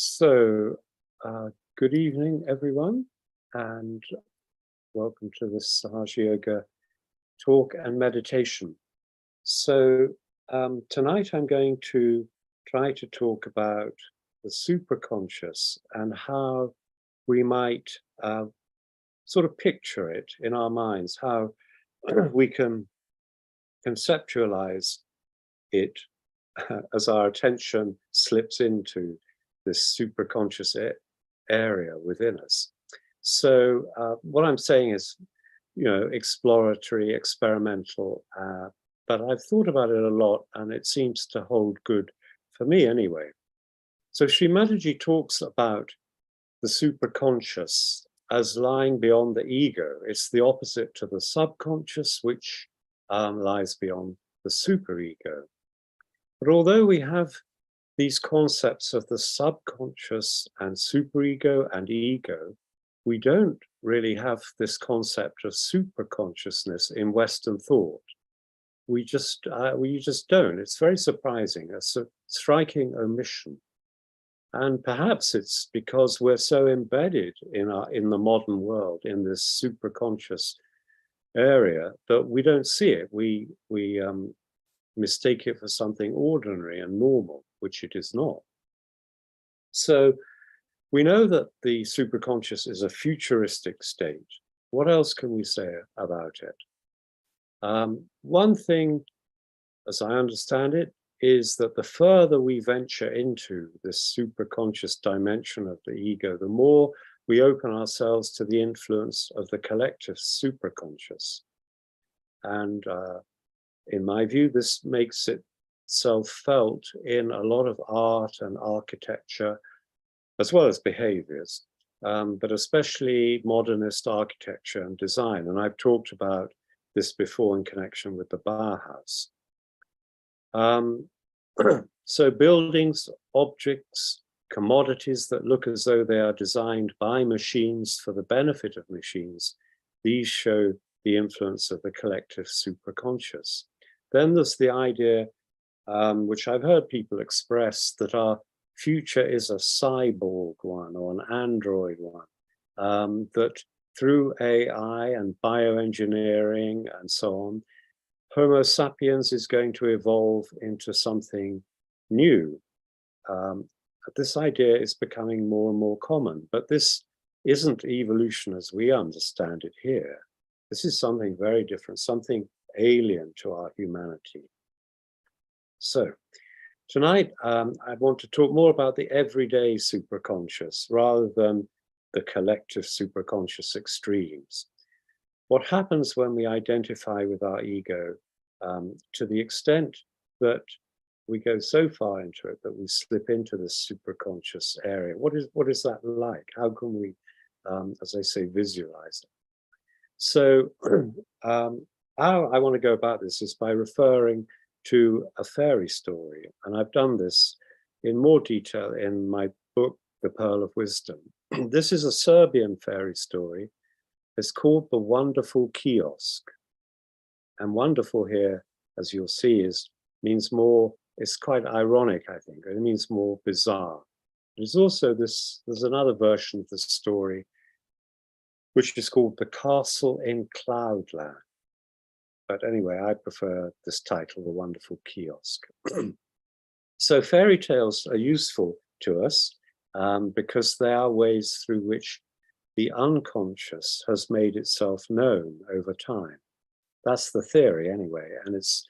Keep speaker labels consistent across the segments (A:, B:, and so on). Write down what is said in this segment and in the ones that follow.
A: So, good evening, everyone, and welcome to this Sahaj Yoga talk and meditation. So, tonight I'm going to try to talk about the supraconscious and how we might sort of picture it in our minds, how we can conceptualize it as our attention slips into this supraconscious area within us. So what I'm saying is, exploratory, experimental, but I've thought about it a lot and it seems to hold good for me anyway. So Sri Mataji talks about the supraconscious as lying beyond the ego. It's the opposite to the subconscious, which lies beyond the superego. But although we have these concepts of the subconscious and superego and ego, we don't really have this concept of supraconsciousness in Western thought. We just don't. It's very surprising. It's a striking omission. And perhaps it's because we're so embedded in the modern world, in this supraconscious area, that we don't see it. We mistake it for something ordinary and normal, which it is not. So we know that the supraconscious is a futuristic state. What else can we say about it? One thing, as I understand it, is that the further we venture into this supraconscious dimension of the ego, the more we open ourselves to the influence of the collective supraconscious. And in my view, this makes itself felt in a lot of art and architecture, as well as behaviors, but especially modernist architecture and design. And I've talked about this before in connection with the Bauhaus. So buildings, objects, commodities that look as though they are designed by machines for the benefit of machines, these show the influence of the collective supraconscious. Then there's the idea, which I've heard people express, that our future is a cyborg one or an android one, that through AI and bioengineering and so on, Homo sapiens is going to evolve into something new. This idea is becoming more and more common, but this isn't evolution as we understand it here. This is something very different, something alien to our humanity. So tonight, I want to talk more about the everyday supraconscious rather than the collective supraconscious extremes. What happens when we identify with our ego, to the extent that we go so far into it that we slip into this supraconscious area? What is that like? How can we, as I say, visualize it? So how I want to go about this is by referring to a fairy story. And I've done this in more detail in my book, The Pearl of Wisdom. This is a Serbian fairy story. It's called The Wonderful Kiosk. And wonderful here, as you'll see, means more, it's quite ironic, I think. It means more bizarre. There's also there's another version of the story, which is called The Castle in Cloudland. But anyway, I prefer this title, The Wonderful Kiosk. So fairy tales are useful to us because they are ways through which the unconscious has made itself known over time. That's the theory anyway, and it's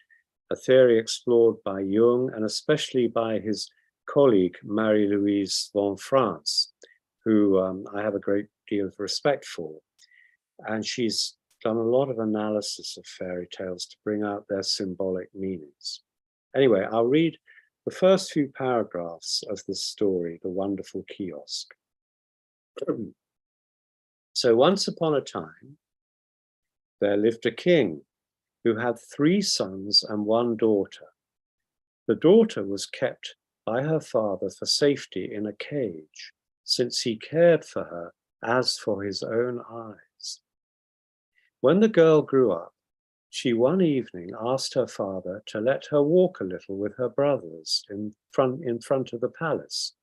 A: a theory explored by Jung and especially by his colleague, Marie-Louise von Franz, who I have a great deal of respect for. And she's done a lot of analysis of fairy tales to bring out their symbolic meanings. Anyway, I'll read the first few paragraphs of this story, The Wonderful Kiosk. So once upon a time, there lived a king who had 3 sons and 1 daughter. The daughter was kept by her father for safety in a cage, since he cared for her as for his own eyes. When the girl grew up, she one evening asked her father to let her walk a little with her brothers in front of the palace,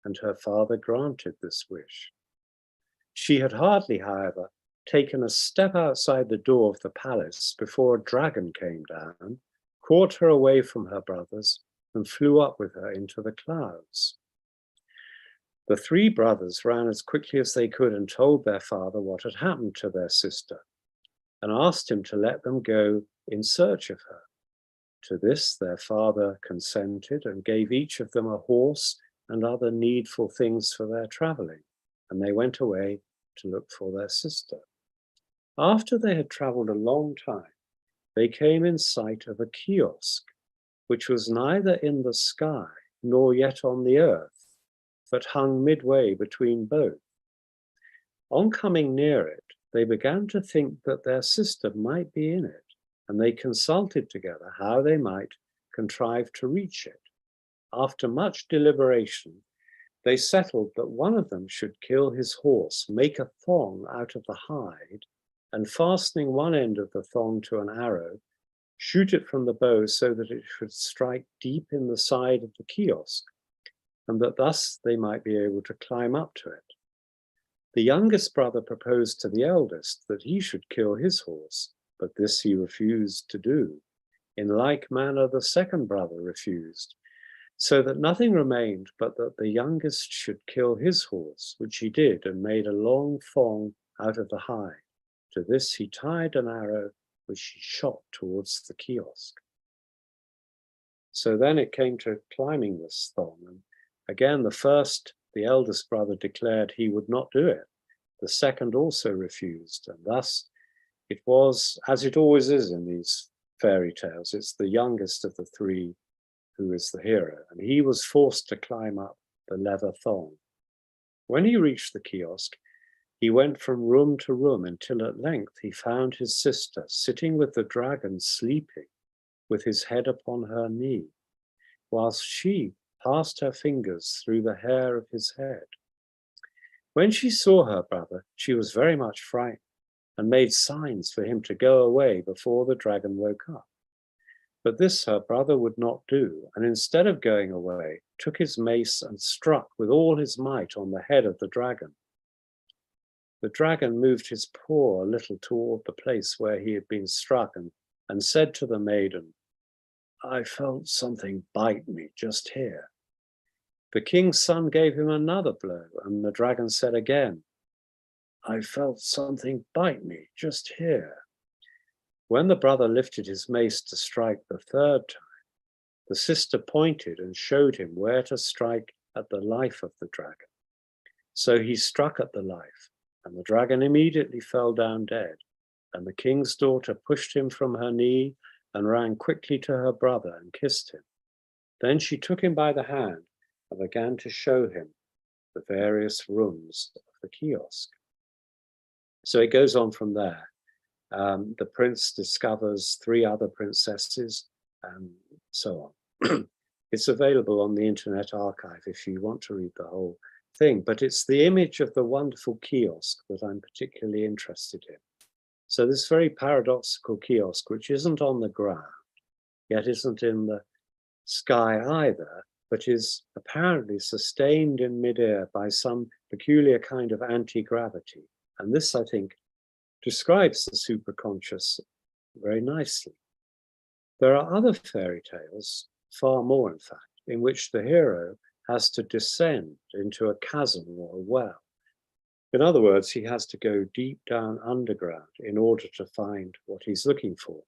A: and her father granted this wish. She had hardly, however, taken a step outside the door of the palace before a dragon came down, caught her away from her brothers, and flew up with her into the clouds. The three brothers ran as quickly as they could and told their father what had happened to their sister, and asked him to let them go in search of her. To this their father consented and gave each of them a horse and other needful things for their travelling, and they went away to look for their sister. After they had travelled a long time, they came in sight of a kiosk, which was neither in the sky nor yet on the earth, but hung midway between both. On coming near it, they began to think that their sister might be in it, and they consulted together how they might contrive to reach it. After much deliberation, they settled that one of them should kill his horse, make a thong out of the hide, and fastening one end of the thong to an arrow, shoot it from the bow so that it should strike deep in the side of the kiosk, and that thus they might be able to climb up to it. The youngest brother proposed to the eldest that he should kill his horse, but this he refused to do. In like manner, the second brother refused, so that nothing remained but that the youngest should kill his horse, which he did, and made a long thong out of the hide. To this he tied an arrow, which he shot towards the kiosk. So then it came to climbing this thong, and again the eldest brother declared he would not do it. The second also refused, and thus it was, as it always is in these fairy tales, it's the youngest of the three who is the hero, and he was forced to climb up the leather thong. When he reached the kiosk, he went from room to room until at length he found his sister sitting with the dragon sleeping, with his head upon her knee, whilst she passed her fingers through the hair of his head. When she saw her brother, she was very much frightened and made signs for him to go away before the dragon woke up. But this her brother would not do, and instead of going away, took his mace and struck with all his might on the head of the dragon. The dragon moved his paw a little toward the place where he had been struck and said to the maiden, "I felt something bite me just here." The king's son gave him another blow, and the dragon said again, "I felt something bite me just here." When the brother lifted his mace to strike the third time, the sister pointed and showed him where to strike at the life of the dragon. So he struck at the life, and the dragon immediately fell down dead, and the king's daughter pushed him from her knee and ran quickly to her brother and kissed him. Then she took him by the hand and began to show him the various rooms of the kiosk. So it goes on from there. The prince discovers three other princesses and so on. It's available on the Internet Archive if you want to read the whole thing, but it's the image of the wonderful kiosk that I'm particularly interested in. So this very paradoxical kiosk, which isn't on the ground, yet isn't in the sky either, but is apparently sustained in midair by some peculiar kind of anti-gravity. And this, I think, describes the supraconscious very nicely. There are other fairy tales, far more in fact, in which the hero has to descend into a chasm or a well. In other words, he has to go deep down underground in order to find what he's looking for.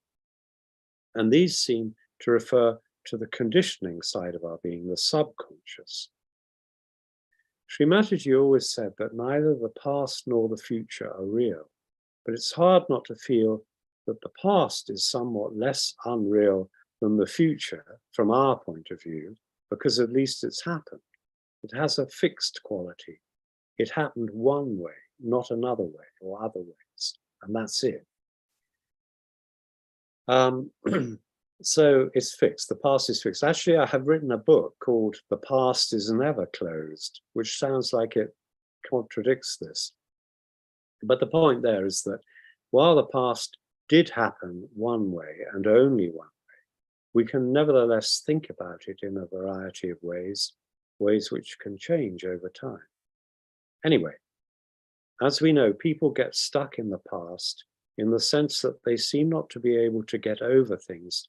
A: And these seem to refer to the conditioning side of our being, the subconscious. Sri Mataji always said that neither the past nor the future are real, but it's hard not to feel that the past is somewhat less unreal than the future from our point of view, because at least it's happened. It has a fixed quality. It happened one way, not another way or other ways, and that's it. So it's fixed. The past is fixed. Actually, I have written a book called The Past is Never Closed, which sounds like it contradicts this. But the point there is that while the past did happen one way and only one way, we can nevertheless think about it in a variety of ways ways which can change over time. Anyway, as we know, people get stuck in the past in the sense that they seem not to be able to get over things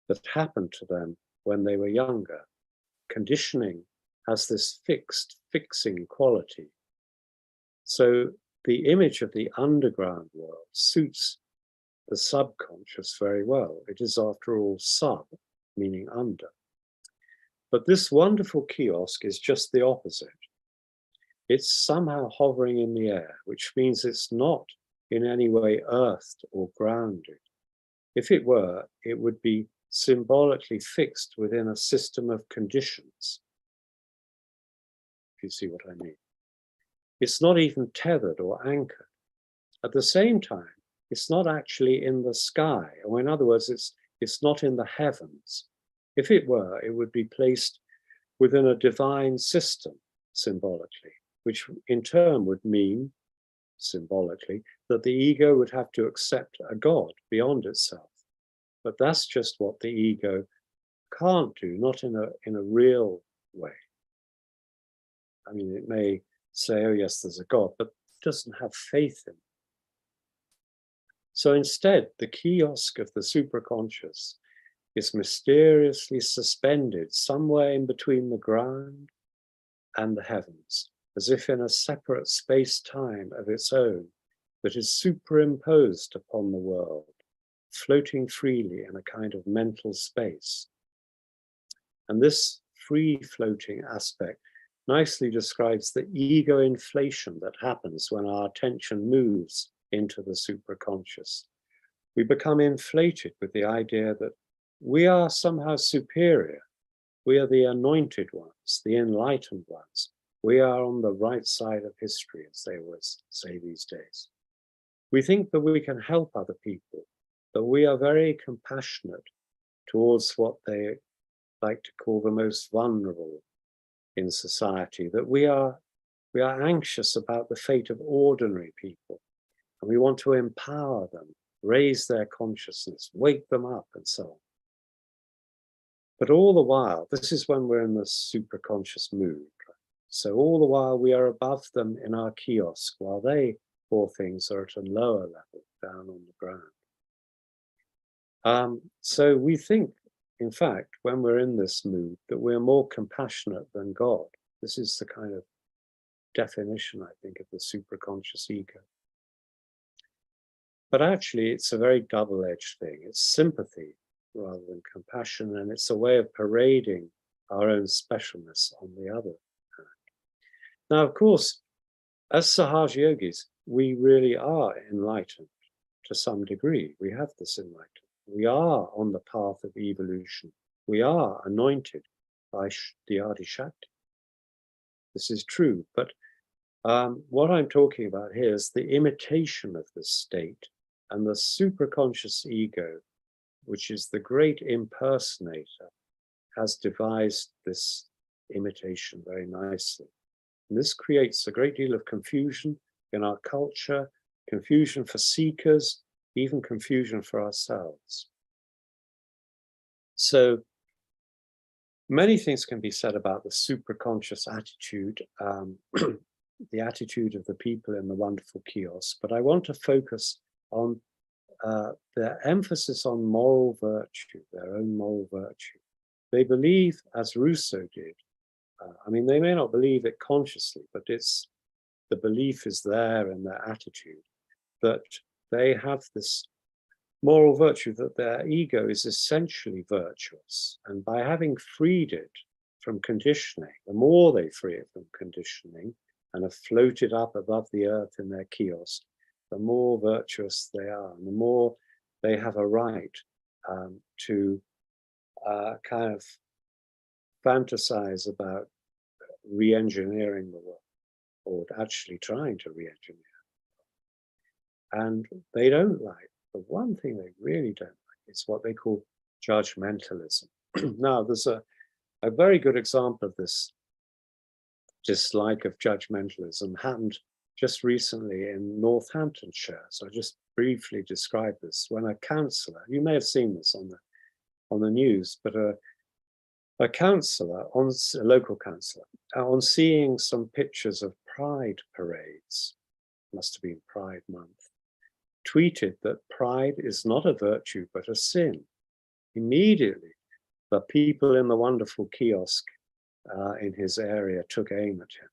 A: that happened to them when they were younger. Conditioning has this fixing quality. So the image of the underground world suits the subconscious very well. It is, after all, sub, meaning under. But this wonderful kiosk is just the opposite. It's somehow hovering in the air, which means it's not in any way earthed or grounded. If it were, it would be symbolically fixed within a system of conditions, if you see what I mean. It's not even tethered or anchored. At the same time, it's not actually in the sky, or in other words, it's not in the heavens. If it were, it would be placed within a divine system, symbolically, which in turn would mean, symbolically, that the ego would have to accept a God beyond itself. But that's just what the ego can't do, not in a real way. I mean, it may say, oh yes, there's a God, but it doesn't have faith in it. So instead, the kiosk of the supraconscious is mysteriously suspended somewhere in between the ground and the heavens, as if in a separate space-time of its own that is superimposed upon the world, floating freely in a kind of mental space. And this free-floating aspect nicely describes the ego inflation that happens when our attention moves into the supraconscious. We become inflated with the idea that we are somehow superior. We are the anointed ones, the enlightened ones. We are on the right side of history, as they always say these days. We think that we can help other people, that we are very compassionate towards what they like to call the most vulnerable in society, that we are anxious about the fate of ordinary people, and we want to empower them, raise their consciousness, wake them up, and so on. But all the while, this is when we're in the supraconscious mood. So all the while we are above them in our kiosk, while they, poor things, are at a lower level down on the ground. So we think, in fact, when we're in this mood, that we're more compassionate than God. This is the kind of definition, I think, of the supraconscious ego. But actually, it's a very double-edged thing. It's sympathy rather than compassion, and it's a way of parading our own specialness on the other hand. Now, of course, as Sahaja Yogis, we really are enlightened to some degree. We have this enlightenment. We are on the path of evolution. We are anointed by the Adi Shakti. This is true, but what I'm talking about here is the imitation of this state, and the supraconscious ego, which is the great impersonator, has devised this imitation very nicely. And this creates a great deal of confusion in our culture, confusion for seekers, even confusion for ourselves. So many things can be said about the supraconscious attitude, the attitude of the people in the wonderful kiosk, but I want to focus on their emphasis on moral virtue, their own moral virtue. They believe, as Rousseau did, I mean, they may not believe it consciously, but the belief is there in their attitude, that they have this moral virtue, that their ego is essentially virtuous. And by having freed it from conditioning, the more they free it from conditioning and have floated up above the earth in their kiosk, the more virtuous they are, and the more they have a right to kind of fantasize about re-engineering the world, or actually trying to re-engineer. And they don't like, the one thing they really don't like is what they call judgmentalism. Now, there's a very good example of this dislike of judgmentalism happened just recently in Northamptonshire. So I just briefly describe this. When a councillor, you may have seen this on the news, but A councillor, a local councillor, on seeing some pictures of Pride parades, must have been Pride Month, tweeted that pride is not a virtue but a sin. Immediately, the people in the wonderful kiosk in his area took aim at him.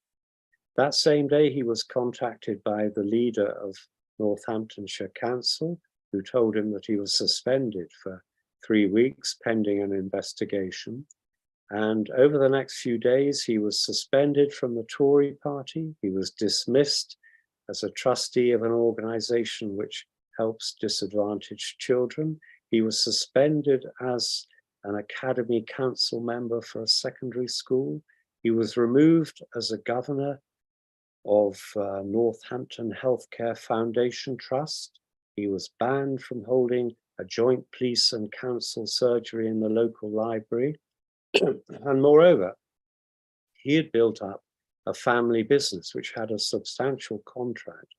A: That same day, he was contacted by the leader of Northamptonshire Council, who told him that he was suspended for 3 weeks pending an investigation. And over the next few days, he was suspended from the Tory party. He was dismissed as a trustee of an organization which helps disadvantaged children. He was suspended as an academy council member for a secondary school. He was removed as a governor of Northampton Healthcare Foundation Trust. He was banned from holding a joint police and council surgery in the local library. And moreover, he had built up a family business which had a substantial contract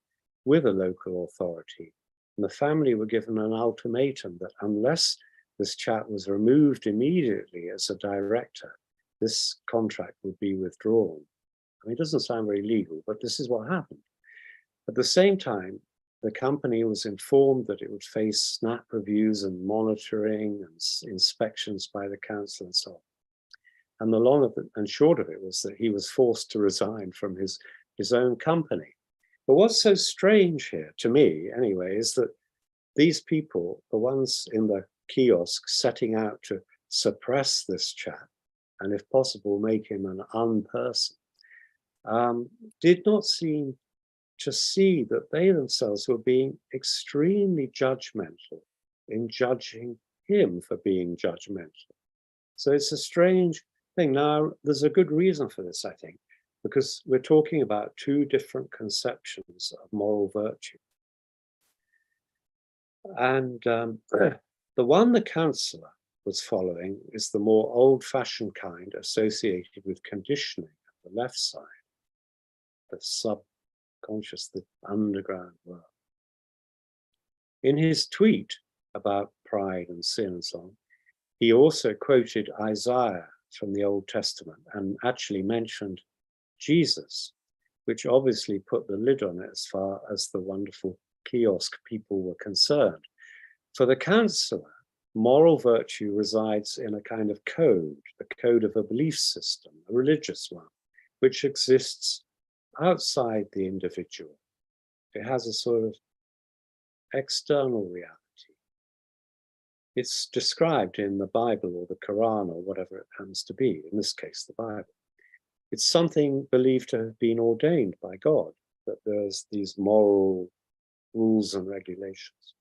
A: with a local authority. And the family were given an ultimatum that unless this chap was removed immediately as a director, this contract would be withdrawn. I mean, it doesn't sound very legal, but this is what happened. At the same time, the company was informed that it would face snap reviews and monitoring and inspections by the council and so on. And the long of it and short of it was that he was forced to resign from his own company. But what's so strange here, to me anyway, is that these people, the ones in the kiosk setting out to suppress this chap, and if possible, make him an unperson, did not seem to see that they themselves were being extremely judgmental in judging him for being judgmental. So it's a strange thing. Now, there's a good reason for this, I think, because we're talking about two different conceptions of moral virtue. And the one the counsellor was following is the more old-fashioned kind associated with conditioning at the left side, the subconscious, the underground world. In his tweet about pride and sin and so on, he also quoted Isaiah from the Old Testament and actually mentioned Jesus, which obviously put the lid on it as far as the wonderful kiosk people were concerned. For the counsellor, moral virtue resides in a kind of code, the code of a belief system, a religious one, which exists outside the individual. It has a sort of external reality. It's described in the Bible or the Quran or whatever it happens to be, in this case, the Bible. It's something believed to have been ordained by God, that there's these moral rules and regulations.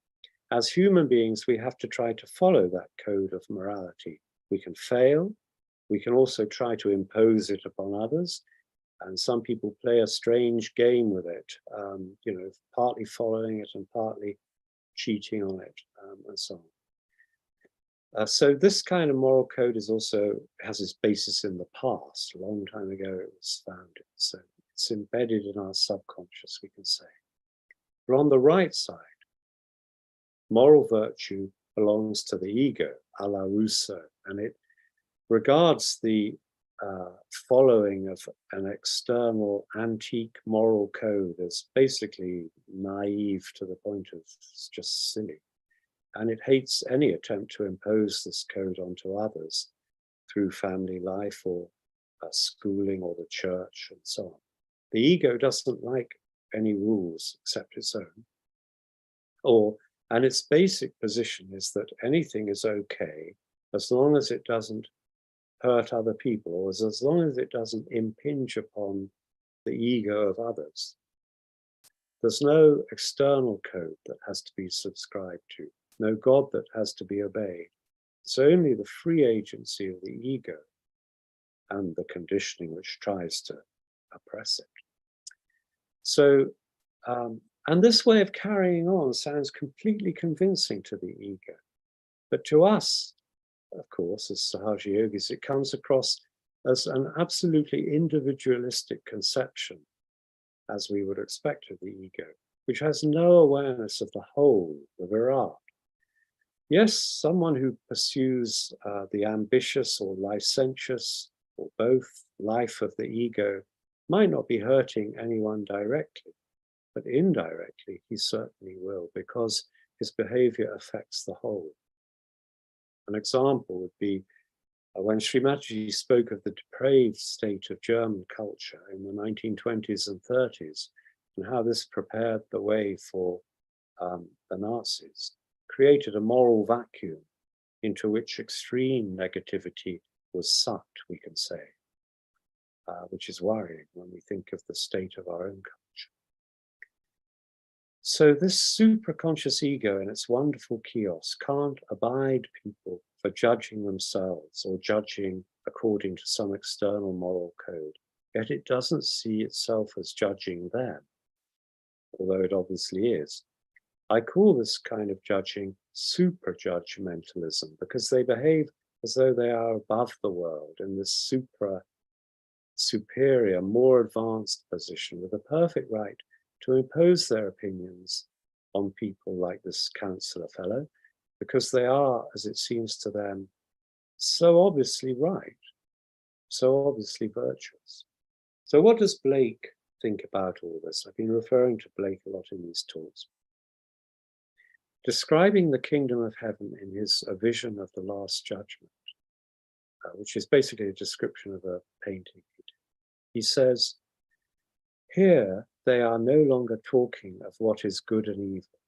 A: As human beings, we have to try to follow that code of morality. We can fail. We can also try to impose it upon others. And some people play a strange game with it, partly following it and partly cheating on it, and so on. So this kind of moral code has its basis in the past. A long time ago it was founded. So it's embedded in our subconscious, we can say. But on the right side, moral virtue belongs to the ego, a la Rousseau, and it regards the following of an external antique moral code as basically naive to the point of it's just silly. And it hates any attempt to impose this code onto others through family life or schooling or the church and so on. The ego doesn't like any rules except its own. And its basic position is that anything is okay as long as it doesn't hurt other people, or as long as it doesn't impinge upon the ego of others. There's no external code that has to be subscribed to, no God that has to be obeyed. It's only the free agency of the ego and the conditioning which tries to oppress it. So, and this way of carrying on sounds completely convincing to the ego. But to us, of course, as Sahaja Yogis, it comes across as an absolutely individualistic conception, as we would expect of the ego, which has no awareness of the whole, the virat. Yes, someone who pursues the ambitious or licentious, or both, life of the ego might not be hurting anyone directly, but indirectly he certainly will, because his behavior affects the whole. An example would be when Srimataji spoke of the depraved state of German culture in the 1920s and 30s, and how this prepared the way for the Nazis, created a moral vacuum into which extreme negativity was sucked, we can say, which is worrying when we think of the state of our own culture. So this supraconscious ego in its wonderful kiosk can't abide people for judging themselves or judging according to some external moral code, yet it doesn't see itself as judging them, although it obviously is. I call this kind of judging supra-judgmentalism, because they behave as though they are above the world in this superior, more advanced position with a perfect right to impose their opinions on people like this councillor fellow, because they are, as it seems to them, so obviously right, so obviously virtuous. So what does Blake think about all this? I've been referring to Blake a lot in these talks. Describing the kingdom of heaven in his A Vision of the Last Judgment, which is basically a description of a painting, he says, "Here they are no longer talking of what is good and evil,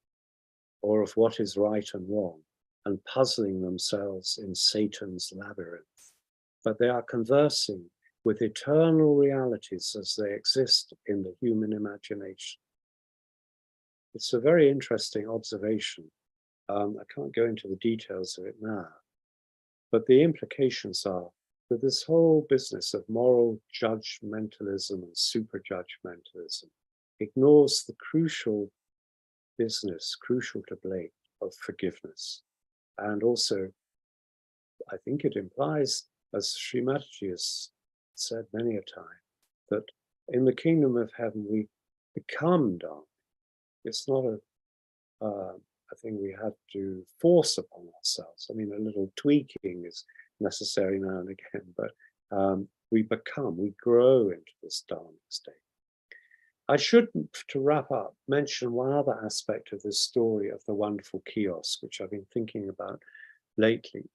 A: or of what is right and wrong, and puzzling themselves in Satan's labyrinth, but they are conversing with eternal realities as they exist in the human imagination." It's a very interesting observation. I can't go into the details of it now, but the implications are that this whole business of moral judgmentalism and super-judgmentalism ignores the crucial business, crucial to Blake, of forgiveness. And also, I think it implies, as Srimataji has said many a time, that in the kingdom of heaven we become Dharma. It's not a thing we have to force upon ourselves. I mean, a little tweaking is necessary now and again, but we grow into this Dharma state. I should, to wrap up, mention one other aspect of this story of the wonderful kiosk, which I've been thinking about lately.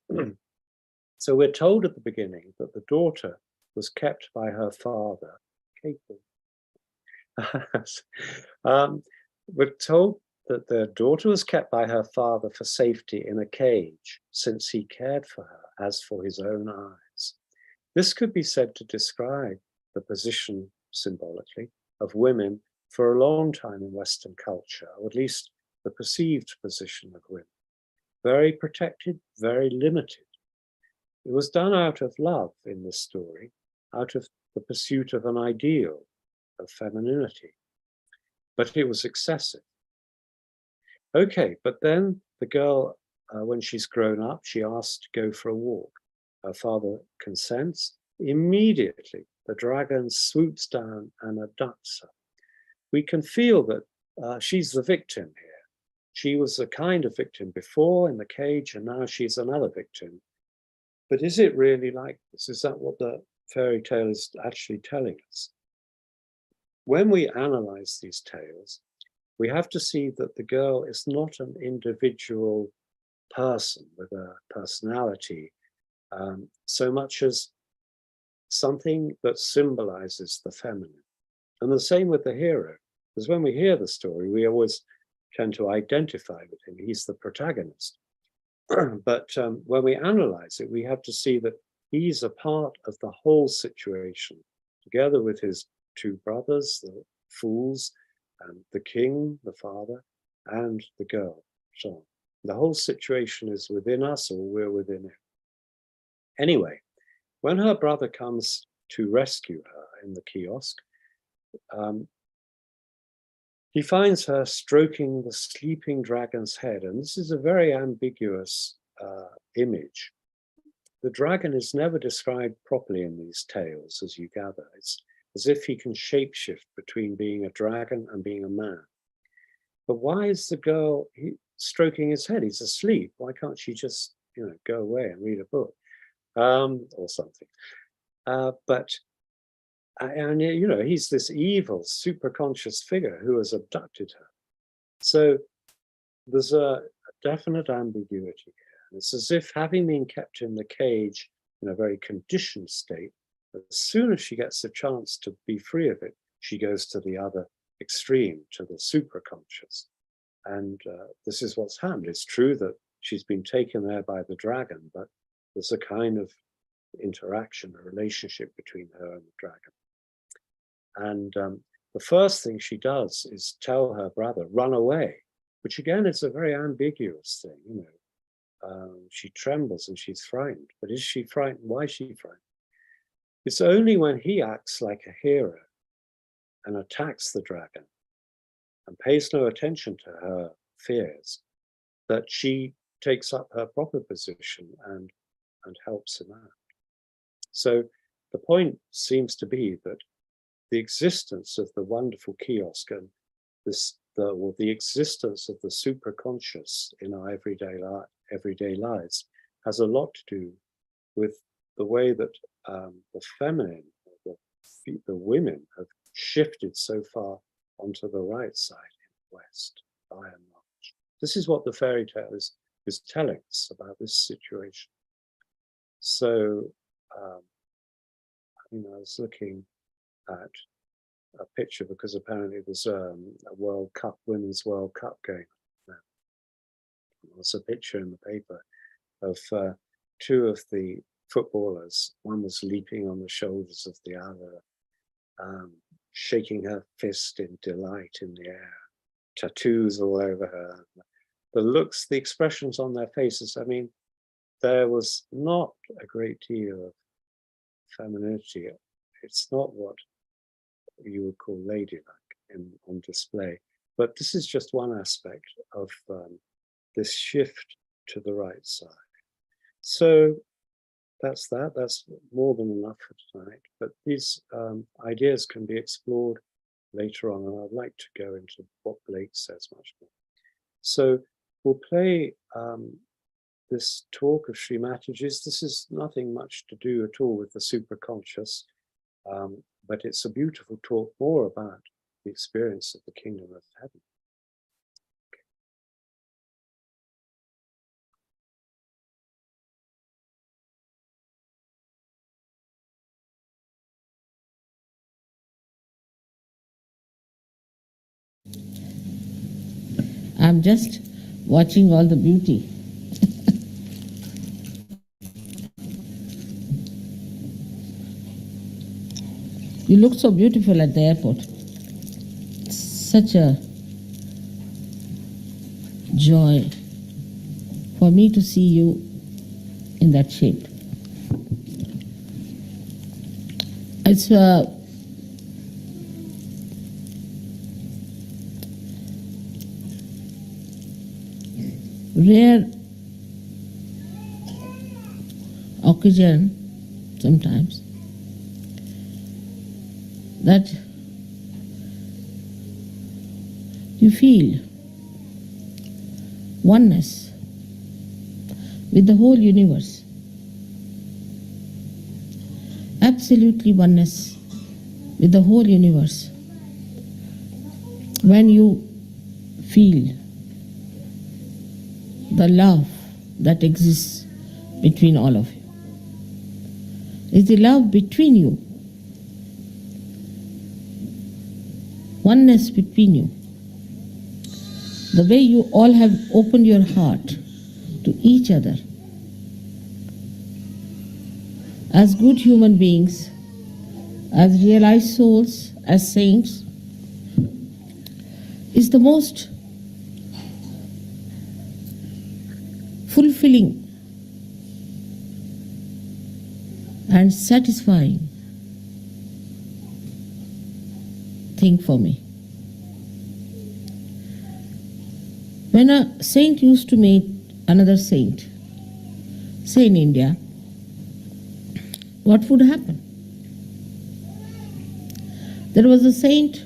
A: So we're told at the beginning that the daughter was kept by her father. We're told that the daughter was kept by her father for safety in a cage, since he cared for her as for his own eyes. This could be said to describe the position, symbolically, of women for a long time in Western culture, or at least the perceived position of women. Very protected, very limited. It was done out of love in this story, out of the pursuit of an ideal of femininity, but it was excessive. Okay, but then the girl, when she's grown up, she asks to go for a walk. Her father consents. Immediately, the dragon swoops down and abducts her. We can feel that she's the victim here. She was a kind of victim before in the cage, and now she's another victim. But is it really like this? Is that what the fairy tale is actually telling us? When we analyze these tales, we have to see that the girl is not an individual person with a personality, so much as something that symbolizes the feminine. And the same with the hero, because when we hear the story, we always tend to identify with him. He's the protagonist. But when we analyze it, we have to see that he's a part of the whole situation, together with his two brothers, the fools, and the king, the father, and the girl, Sean. The whole situation is within us, or we're within it. Anyway, when her brother comes to rescue her in the kiosk, he finds her stroking the sleeping dragon's head, and this is a very ambiguous image. The dragon is never described properly in these tales, as you gather. It's as if he can shapeshift between being a dragon and being a man. But why is the girl, stroking his head. He's asleep. Why can't she just, go away and read a book or something? He's this evil, supraconscious figure who has abducted her. So there's a definite ambiguity here. It's as if, having been kept in the cage in a very conditioned state, as soon as she gets a chance to be free of it, she goes to the other extreme, to the supraconscious. And this is what's happened. It's true that she's been taken there by the dragon, but there's a kind of interaction, a relationship between her and the dragon. And the first thing she does is tell her brother, run away, which again is a very ambiguous thing. She trembles and she's frightened, but is she frightened? Why is she frightened? It's only when he acts like a hero and attacks the dragon and pays no attention to her fears that she takes up her proper position and helps him out. So the point seems to be that the existence of the wonderful kiosk and the existence of the supraconscious in our everyday lives has a lot to do with the way that the feminine, the women, have shifted so far onto the right side in the West, by and large. This is what the fairy tale is telling us about this situation. So, I was looking at a picture because apparently there's a World Cup, Women's World Cup going on now. There's a picture in the paper of two of the footballers. One was leaping on the shoulders of the other, shaking her fist in delight in the air, tattoos all over her. The looks, the expressions on their faces, there was not a great deal of femininity. It's not what you would call ladylike on display. But this is just one aspect of this shift to the right side. So that's that. That's more than enough for tonight. But these ideas can be explored later on, and I'd like to go into what Blake says much more. So we'll play this talk of Sri Mataji's. This is nothing much to do at all with the supraconscious, but it's a beautiful talk more about the experience of the kingdom of heaven.
B: I'm just watching all the beauty. You look so beautiful at the airport. Such a joy for me to see you in that shape. It's a rare occasion sometimes that you feel oneness with the whole universe, absolutely oneness with the whole universe. When you feel the love that exists between all of you, is the love between you, oneness between you. The way you all have opened your heart to each other as good human beings, as realized souls, as saints, is the most fulfilling and satisfying thing for me. When a saint used to meet another saint, say in India, what would happen? There was a saint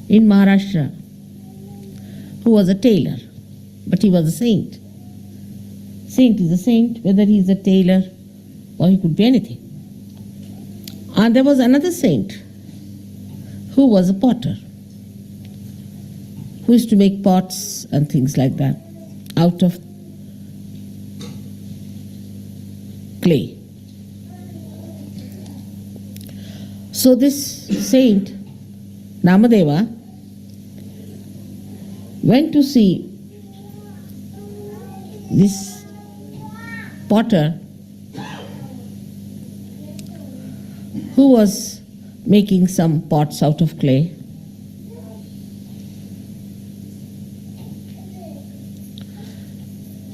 B: in Maharashtra who was a tailor, but he was a saint. Saint is a saint, whether he is a tailor or he could be anything. And there was another saint who was a potter, who used to make pots and things like that out of clay. So this saint, Namadeva, went to see this potter who was making some pots out of clay.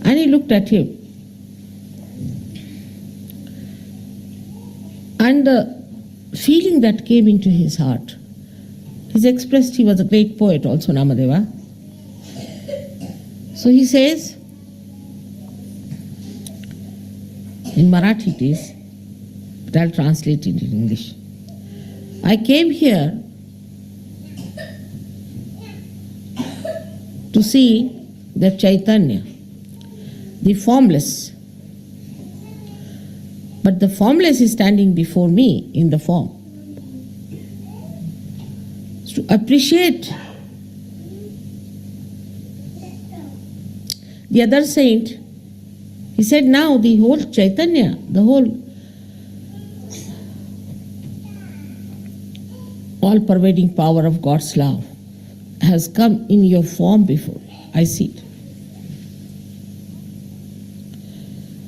B: And he looked at him. And the feeling that came into his heart, he's expressed, he was a great poet also, Namadeva. So he says, in Marathi it is, but I'll translate it in English. I came here to see the Chaitanya, the formless. But the formless is standing before me in the form. To appreciate the other saint, he said, now the whole Chaitanya, the whole all-pervading power of God's love has come in your form before me. I see it.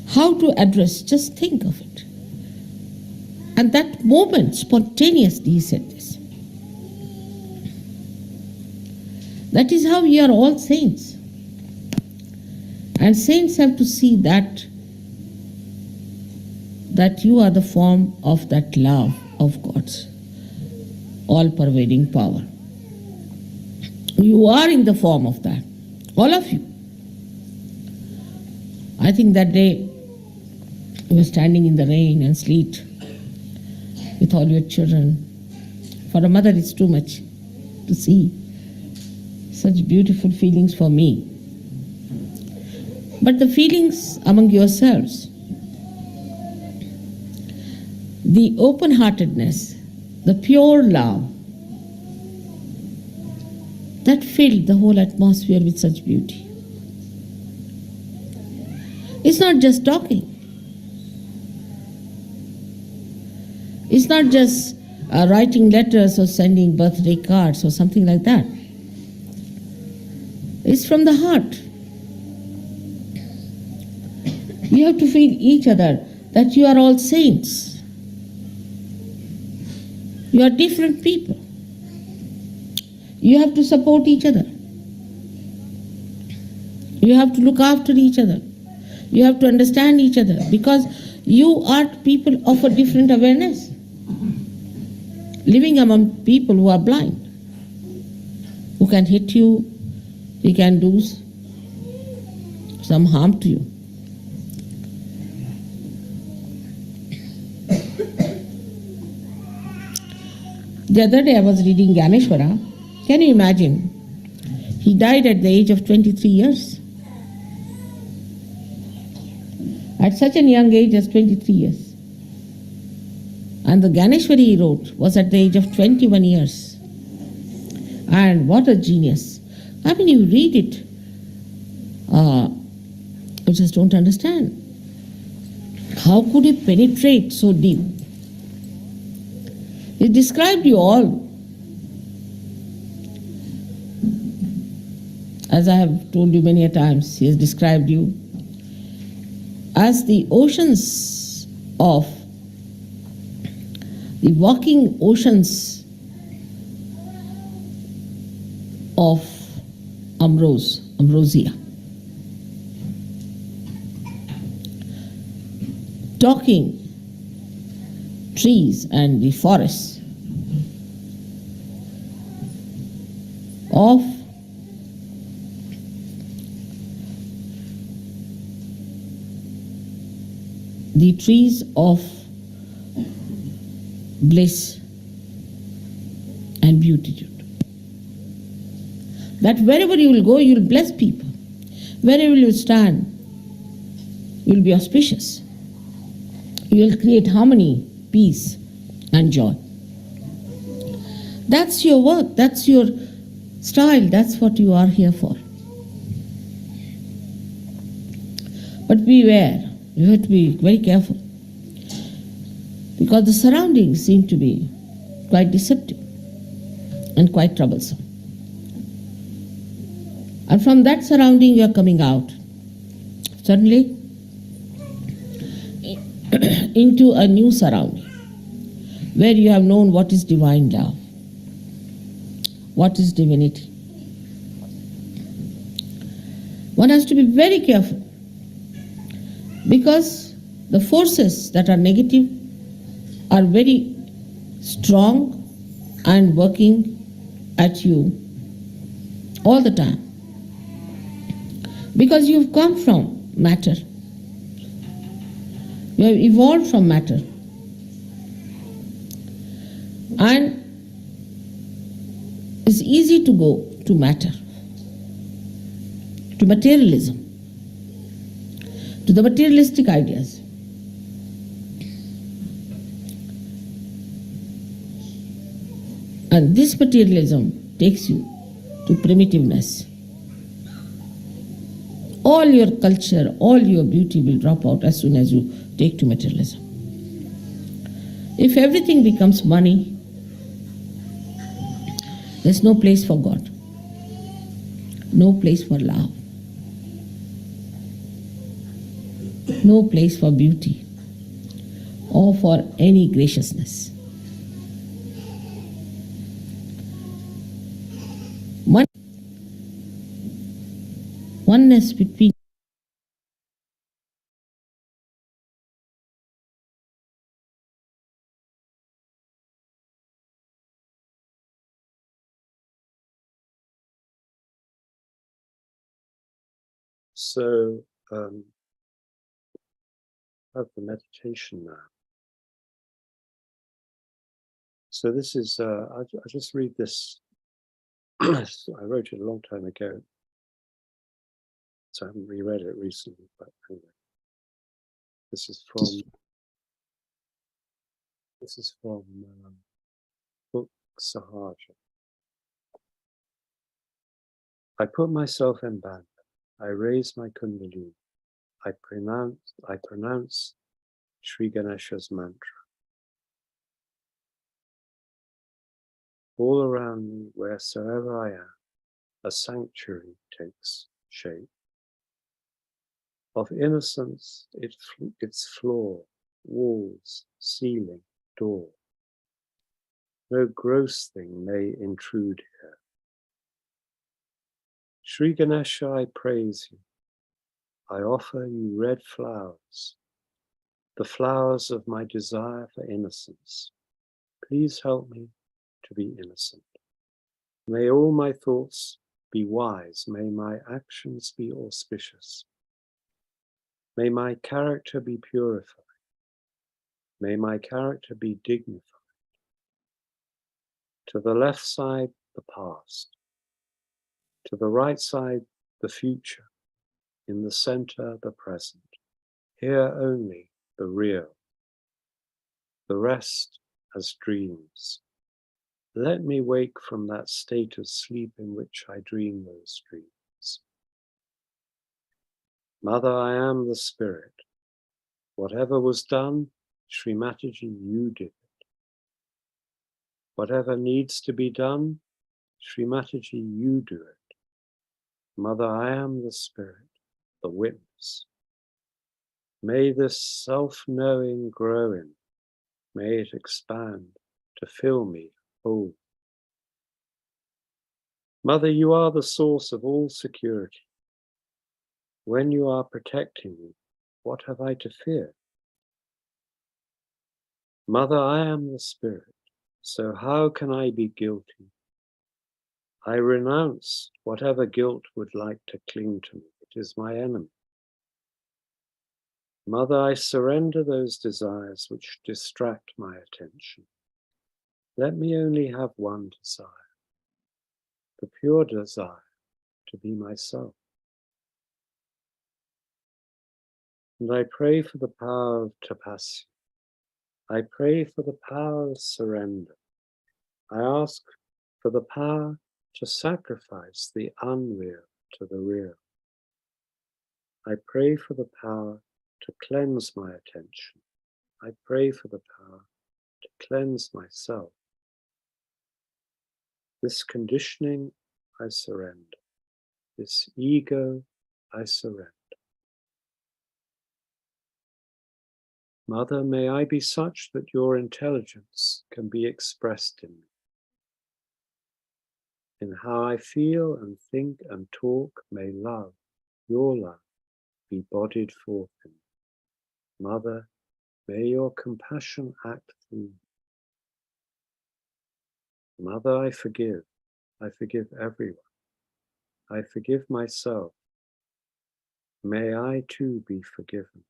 B: How to address, just think of it. And that moment, spontaneously, he said this. That is how we are all saints. And saints have to see that you are the form of that love of God's all-pervading power. You are in the form of that, all of you. I think that day you were standing in the rain and sleet with all your children. For a mother, it's too much to see such beautiful feelings for me. But the feelings among yourselves, the open-heartedness, the pure love, that filled the whole atmosphere with such beauty. It's not just talking. It's not just writing letters or sending birthday cards or something like that. It's from the heart. You have to feel each other that you are all saints. You are different people. You have to support each other. You have to look after each other. You have to understand each other, because you are people of a different awareness, living among people who are blind, who can hit you, he can do some harm to you. The other day I was reading Ganeshwara. Can you imagine? He died at the age of 23 years. At such a young age as 23 years. And the Ganeshwari he wrote was at the age of 21 years. And what a genius. I mean, you read it, you just don't understand. How could he penetrate so deep? He described you all. As I have told you many a times, he has described you as the oceans of, the walking oceans of ambrosia. Talking trees and the forests of the trees of bliss and beatitude. That wherever you will go, you will bless people. Wherever you stand, you will be auspicious. You will create harmony, peace, and joy. That's your work, that's your style, that's what you are here for. But beware, you have to be very careful, because the surroundings seem to be quite deceptive and quite troublesome. And from that surrounding you are coming out suddenly into a new surrounding where you have known what is divine love, what is divinity. One has to be very careful, because the forces that are negative are very strong and working at you all the time, because you've come from matter. You have evolved from matter. And it's easy to go to matter, to materialism, to the materialistic ideas. And this materialism takes you to primitiveness. All your culture, all your beauty will drop out as soon as you take to materialism. If everything becomes money, there's no place for God, no place for love, no place for beauty or for any graciousness. Oneness between
A: So have the meditation now. So this is, I'll just read this. I wrote it a long time ago, so I haven't reread it recently, but anyway. This is from book Sahaja. I put myself in band. I raise my kundalini. I pronounce Sri Ganesha's mantra. All around me, wheresoever I am, a sanctuary takes shape. Of innocence, its floor, walls, ceiling, door. No gross thing may intrude here. Sri Ganesha, I praise you. I offer you red flowers, the flowers of my desire for innocence. Please help me to be innocent. May all my thoughts be wise. May my actions be auspicious. May my character be purified. May my character be dignified. To the left side, the past. To the right side, the future. In the center, the present. Here only, the real. The rest as dreams. Let me wake from that state of sleep in which I dream those dreams. Mother, I am the spirit. Whatever was done, Sri Mataji, you did it. Whatever needs to be done, Sri Mataji, you do it. Mother, I am the spirit, the witness. May this self-knowing grow in. May it expand to fill me whole. Mother, you are the source of all security. When you are protecting me, what have I to fear? Mother, I am the spirit, so how can I be guilty? I renounce whatever guilt would like to cling to me. It is my enemy. Mother, I surrender those desires which distract my attention. Let me only have one desire, the pure desire to be myself. And I pray for the power of tapasya. I pray for the power of surrender. I ask for the power to sacrifice the unreal to the real. I pray for the power to cleanse my attention. I pray for the power to cleanse myself. This conditioning, I surrender. This ego, I surrender. Mother, may I be such that your intelligence can be expressed in me. In how I feel and think and talk, may love, your love, be bodied forth in me. Mother, may your compassion act through me. Mother, I forgive. I forgive everyone. I forgive myself. May I too be forgiven.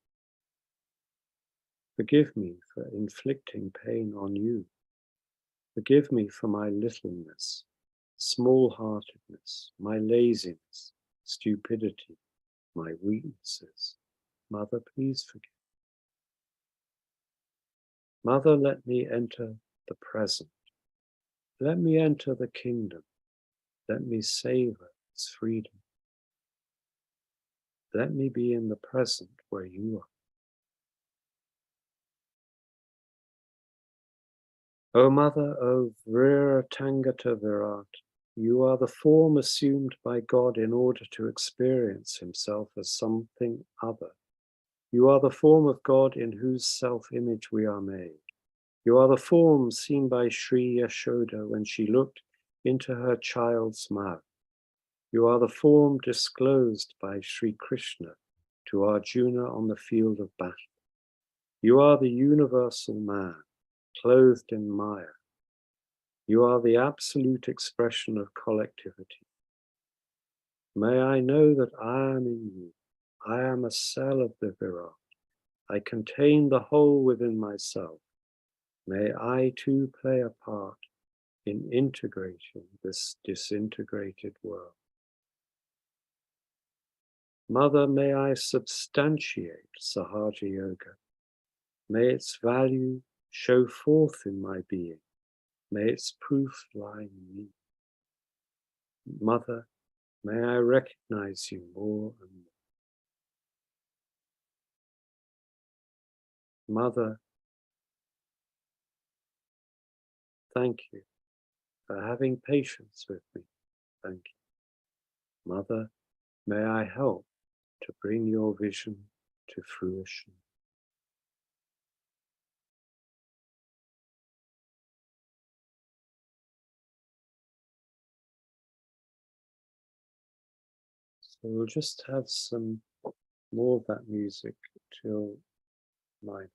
A: Forgive me for inflicting pain on you. Forgive me for my littleness, small-heartedness, my laziness, stupidity, my weaknesses. Mother, please forgive. Mother, let me enter the present. Let me enter the kingdom. Let me savor its freedom. Let me be in the present where you are. O Mother, O Vrira Tangata Virat, you are the form assumed by God in order to experience himself as something other. You are the form of God in whose self-image we are made. You are the form seen by Sri Yashoda when she looked into her child's mouth. You are the form disclosed by Sri Krishna to Arjuna on the field of battle. You are the universal man, clothed in Maya. You are the absolute expression of collectivity. May I know that I am in you. I am a cell of the Virat. I contain the whole within myself. May I too play a part in integrating this disintegrated world. Mother, may I substantiate Sahaja Yoga. May its value show forth in my being. May its proof lie in me. Mother, may I recognize you more and more. Mother, thank you for having patience with me. Thank you. Mother, may I help to bring your vision to fruition. So we'll just have some more of that music till 9.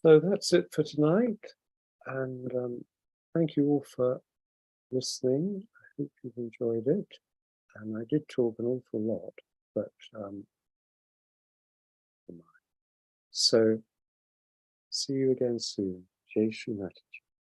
A: So that's it for tonight. And thank you all for listening. I hope you've enjoyed it. And I did talk an awful lot, but so see you again soon. Jai Shri Mataji.